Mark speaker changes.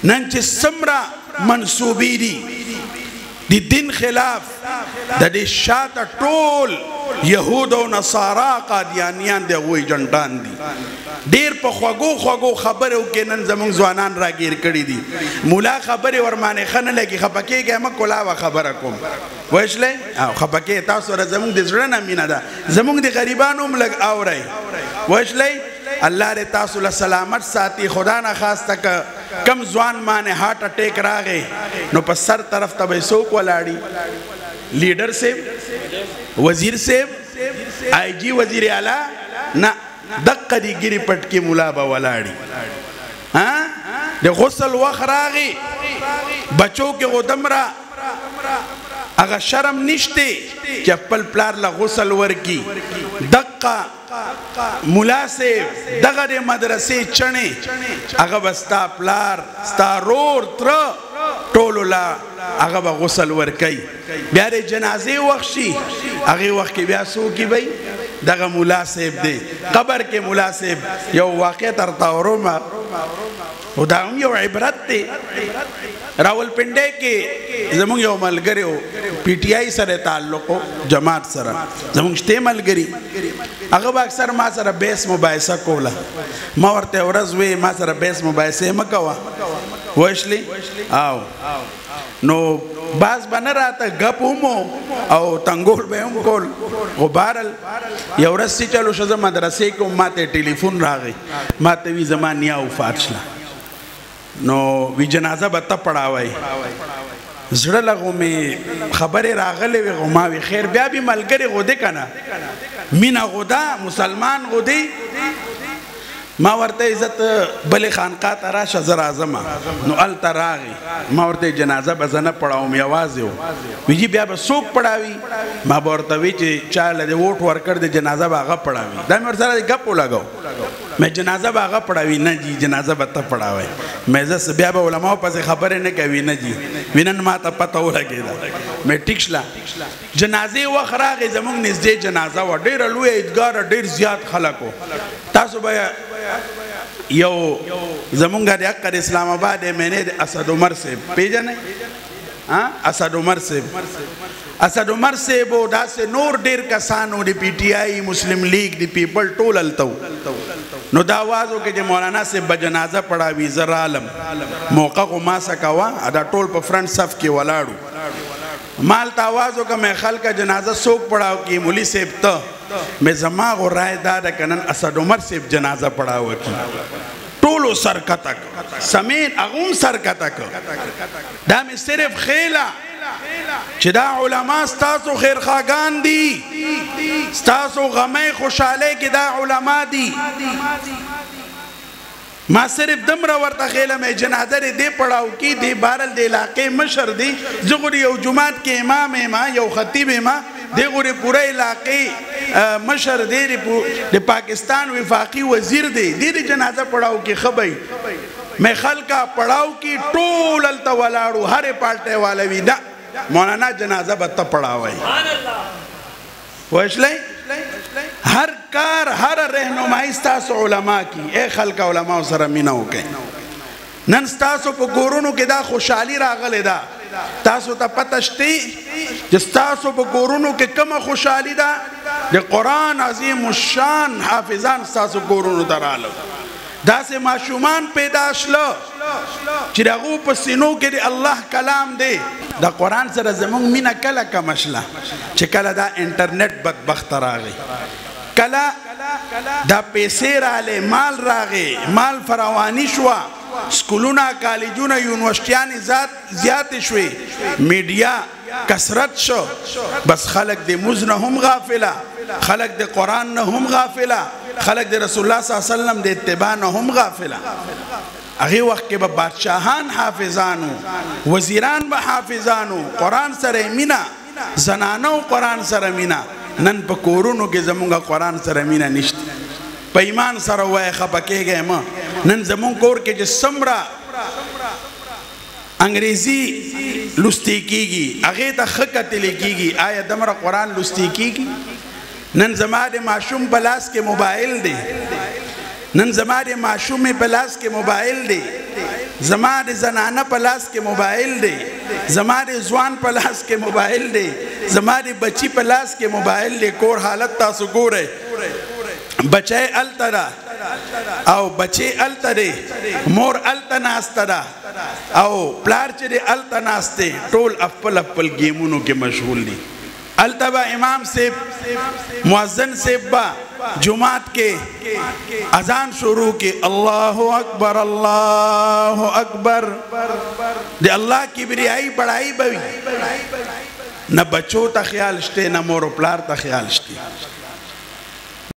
Speaker 1: نن چې سمرا منصوبې دي د دین خلاف د دې شاته ټول یهود او نصارا قادیانیان دی وای جنټان دي ډیر په خوږو خبرو کې نن زمونږ ځوانان راګیر کړي دي مولا خبره ورمانه خنه لګي خپکیږي ما کولا خبره کوم وښلې او خپکه تاسو را زمونږ د زړه نه مینا ده زمونږ د غریبانو هم لګ اوري وښلې الله دې تاسو له سلامت ساتي خدا نه خاص تک کم ځوان مانه هارت اٹیک راغی نو په سر طرف ته به سوق ولاړی لیډر سیب وزیر سیب آئی جی وزیر اعلی نه دقه دی ګری پټ کې مولا به ولاړی ها د غسل وخت راغی بچو کې غدم را اگر شرم نشته چې خپل پلار له غسل ورکی دقه مولا سے دغه د مدرسې چڼې هغه بستا پلار ستا رور تر ټولو لا هغه به غسل ورکی بیا د جنازې وخت شي هغې وخت کې بیا څوک وي دغه مولا صاحب دی قبر کې مولا صاحب یو واقع درته ورومه خو دا هم یو عبرت دی راولپنډۍ کې زمونږ یو ملګری و پی ټي آی سره تعلق و جماعت سره زمونږ شته ملګري هغه به اکثر ما سره بحث مباحثه کوله ما ورته ورځ وی ما سره بحث مباحثه مه کوه وښلې او نو باز به نه راته ګپ هم او تنګول به هم کول خو بهرل یو ورځ چې چلو ښه زه مدرسې کې وم ما ته ټلیفون راغی ما ته وي زما نیا وفات شله نو وی جنازه به ته پړاوئ زړه لغو مې خبرې راغلې وې غو ما وی خیر بیا به ملګري غودې که نه مینه غوده مسلمان غودې ما ورته عزت بلې خانقاه ته راشه زه راځم نو هلته راغی ما ورته جنازه به زه نه پړاوم یوازې و وی جي بیا به څوک پړاوي ما به ورته وی چې چا له دې ووټ ورکړ د جنازه به هغه پړاوي دا مې ورسره ګپ ولګو مې جنازه به هغه پړاوي نه جي جنازه به ته پړاوئ مې زه بیا به علماو پسې خبرې نه کوي نه جي وی نن ما ته پته ولګېده مې ټیک شله جنازې وخت راغی زموږ نږدې جنازه وه ډېره لویه عیدګاه ډېر زیات خلک و تاسو به یو زمونږ د حق د اسلام آباد مینې د اسد عمر صاحب پیژنئ اسد عمر صاحب اسد عمر صاحب و داسې نور ډېر کسانو د پی ټي آی مسلم لیگ د پیپل ټول هلته نو دا آواز وکړي چې مولانا صاحب به جنازه پړاوي زه رالم موقع خو ما څه کوه دا ټول په فرنټ صف کې ولاړو ما هلته آواز وکړه مې خلکه جنازه څوک پړاو کړي مولي صاحب ته مې زما غو رای دا ده که نن اسد عمر صاحب جنازه پړاوه کړي ټولو سر کته کړه سمین هغه هم سر کته کړه دا مې صرف خیله چې دا علما ستاسو خیرخواګان دي ستاسو غمی خوشحالی کې دا علما دي ما صرف دمره ورته خیله مې جنازه دې پړاو کې دې بارل د علاقې مشر دی زه غوړي یو جومات کې امام ما یو خطیب ما دی غوړي پوره علاقې مشر دی د پاکستان وفاقي وزیر دی دې جنازه پړاو کې خبي مې خلکا پړاو کې ټول هلته ولاړو هرې پالټۍ والا وي نه مولانا جنازه به ته پړاوئ وښلئ هر کار هر رهنمایي ستاسو علما کی اے خلک علماو سره مینه وکړئ نن ستاسو په کورونو کې دا خوشحالي راغلې ده تاسو ته پته شته چې ستاسو په کورونو کې کومه خوشحالي ده د قرآن عظیم الشان حافظان ستاسو کورونو ته راغلل داسې ماشومان پیدا شله چې د هغو په سینو کې د الله کلام دی د قرآن سره زموږ مینه کله کمه شله چې کله دا انټرنیټ بدبخت راغی کله دا پیسې راغلی مال راغی مال فراواني شوه سکولونه کالجونه یونیورسټیانې زیاتې شوې میډیا کثرت شو بس خلک د مونځ نه هم غافله خلک د قرآن نه هم غافله خلک د رسول الله صلی الله علیه وسلم د اتباع نه هم غافله هغې وخت کې به بادشاهان حافظانو وزیران به حافظانو قرآن سره مینه زنانو قرآن سره مینه نن په کورونو کې زمونږ قرآن سره مینه نشته په ایمان سره وایه خفه کېږئ مه نن زمونږ کور کې چې څومره انګریزي لوستی کېږي هغې ته ښه کتلی کېږي آیا دومره قرآن لوستی کېږي نن زما د ماشوم په لاس کې موبایل دی نن زما د ماشومې په لاس کې موبایل دی ज़मारे ज़नाना पलास के मोबाइल दे, ज़मारे जवान पलास के मोबाइल दे, ज़मारे बच्ची पलास के मोबाइल दे। कोर हालत तासु गोरे बचे अलतरा आओ बचे अलतरे मोर अल्तनास्तरा आओ प्लार चरे अल्तनास्ते टोल अप्पल अप्पल गेमुनों के मशगूल नी। अल्तबा इमाम से मुअज्जिन से बा जुमात के अजान शुरू के अल्लाहु अकबर दे अल्लाह की बिरियाई बड़ाई बवी न बच्चों ता ख्याल स्टे न मोरो प्लार ता ख्याल स्टे।